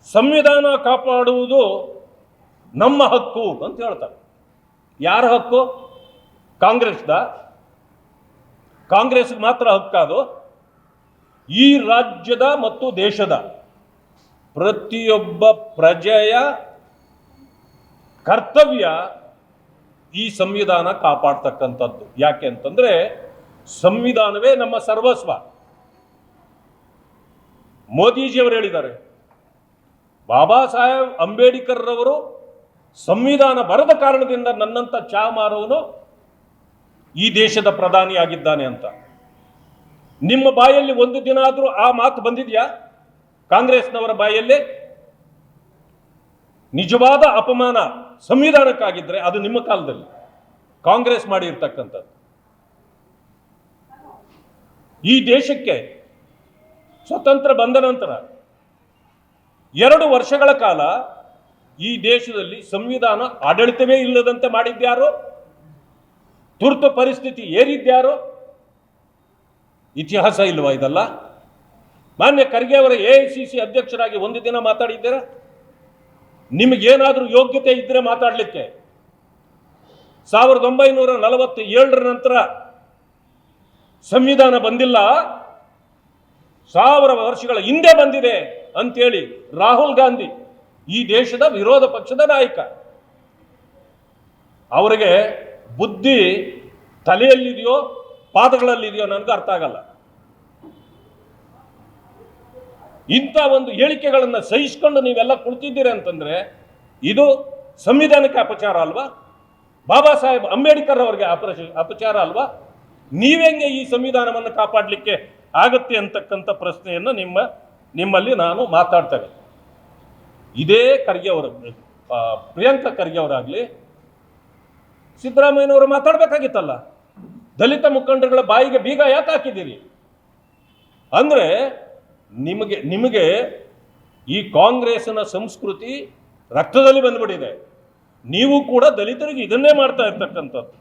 ಸಂವಿಧಾನ ಕಾಪಾಡುವುದು ನಮ್ಮ ಹಕ್ಕು ಅಂತ ಹೇಳ್ತಾರೆ. ಯಾರ ಹಕ್ಕು? ಕಾಂಗ್ರೆಸ್ದ? ಕಾಂಗ್ರೆಸ್ಗೆ ಮಾತ್ರ ಹಕ್ಕಾದು? ಈ ರಾಜ್ಯದ ಮತ್ತು ದೇಶದ ಪ್ರತಿಯೊಬ್ಬ ಪ್ರಜೆಯ ಕರ್ತವ್ಯ ಈ ಸಂವಿಧಾನ ಕಾಪಾಡ್ತಕ್ಕಂಥದ್ದು. ಯಾಕೆ ಅಂತಂದ್ರೆ ಸಂವಿಧಾನವೇ ನಮ್ಮ ಸರ್ವಸ್ವ. ಮೋದಿಜಿಯವರು ಹೇಳಿದ್ದಾರೆ, ಬಾಬಾ ಸಾಹೇಬ್ ಅಂಬೇಡ್ಕರ್ ರವರು ಸಂವಿಧಾನ ಬರದ ಕಾರಣದಿಂದ ನನ್ನಂತ ಚಾ ಮಾರುವನು ಈ ದೇಶದ ಪ್ರಧಾನಿ ಆಗಿದ್ದಾನೆ ಅಂತ. ನಿಮ್ಮ ಬಾಯಲ್ಲಿ ಒಂದು ದಿನ ಆದರೂ ಆ ಮಾತು ಬಂದಿದೆಯಾ? ಕಾಂಗ್ರೆಸ್ನವರ ಬಾಯಲ್ಲಿ ನಿಜವಾದ ಅಪಮಾನ ಸಂವಿಧಾನಕ್ಕಾಗಿದ್ರೆ ಅದು ನಿಮ್ಮ ಕಾಲದಲ್ಲಿ ಕಾಂಗ್ರೆಸ್ ಮಾಡಿರ್ತಕ್ಕಂಥದ್ದು. ಈ ದೇಶಕ್ಕೆ ಸ್ವತಂತ್ರ ಬಂದ ನಂತರ 2 ವರ್ಷಗಳ ಕಾಲ ಈ ದೇಶದಲ್ಲಿ ಸಂವಿಧಾನ ಆಡಳಿತವೇ ಇಲ್ಲದಂತೆ ಮಾಡಿದ್ಯಾರು? ತುರ್ತು ಪರಿಸ್ಥಿತಿ ಏರಿದ್ಯಾರು? ಇತಿಹಾಸ ಇಲ್ವಾ ಇದಲ್ಲ? ಮಾನ್ಯ ಖರ್ಗೆ ಅವರ AICC ಅಧ್ಯಕ್ಷರಾಗಿ ಒಂದು ದಿನ ಮಾತಾಡಿದ್ದೀರಾ? ನಿಮಗೇನಾದರೂ ಯೋಗ್ಯತೆ ಇದ್ರೆ ಮಾತಾಡಲಿಕ್ಕೆ 1947 ನಂತರ ಸಂವಿಧಾನ ಬಂದಿಲ್ಲ, 1000 ವರ್ಷಗಳ ಹಿಂದೆ ಬಂದಿದೆ ಅಂತೇಳಿ ರಾಹುಲ್ ಗಾಂಧಿ ಈ ದೇಶದ ವಿರೋಧ ಪಕ್ಷದ ನಾಯಕ, ಅವರಿಗೆ ಬುದ್ಧಿ ತಲೆಯಲ್ಲಿದೆಯೋ ಪಾದಗಳಲ್ಲಿದೆಯೋ ನನಗೆ ಅರ್ಥ ಆಗಲ್ಲ. ಇಂಥ ಒಂದು ಹೇಳಿಕೆಗಳನ್ನು ಸಹಿಸಿಕೊಂಡು ನೀವೆಲ್ಲ ಕುಳಿತಿದ್ದೀರಿ ಅಂತಂದ್ರೆ ಇದು ಸಂವಿಧಾನಕ್ಕೆ ಅಪಚಾರ ಅಲ್ವಾ? ಬಾಬಾ ಸಾಹೇಬ್ ಅಂಬೇಡ್ಕರ್ ಅವರಿಗೆ ಅಪಚಾರ ಅಲ್ವಾ? ನೀವೆಂಗೆ ಈ ಸಂವಿಧಾನವನ್ನು ಕಾಪಾಡಲಿಕ್ಕೆ ಆಗತ್ತೆ ಅಂತಕ್ಕಂಥ ಪ್ರಶ್ನೆಯನ್ನು ನಿಮ್ಮಲ್ಲಿ ನಾನು ಮಾತಾಡ್ತೇನೆ. ಇದೇ ಖರ್ಗೆ ಅವರು, ಪ್ರಿಯಾಂಕಾ ಖರ್ಗೆ ಅವರಾಗಲಿ, ಸಿದ್ದರಾಮಯ್ಯನವರು ಮಾತಾಡಬೇಕಾಗಿತ್ತಲ್ಲ. ದಲಿತ ಮುಖಂಡರುಗಳ ಬಾಯಿಗೆ ಬೀಗ ಯಾಕೆ ಹಾಕಿದ್ದೀರಿ? ಅಂದ್ರೆ ನಿಮಗೆ ಈ ಕಾಂಗ್ರೆಸ್ನ ಸಂಸ್ಕೃತಿ ರಕ್ತದಲ್ಲಿ ಬಂದ್ಬಿಟ್ಟಿದೆ. ನೀವು ಕೂಡ ದಲಿತರಿಗೆ ಇದನ್ನೇ ಮಾಡ್ತಾ ಇರ್ತಕ್ಕಂಥದ್ದು.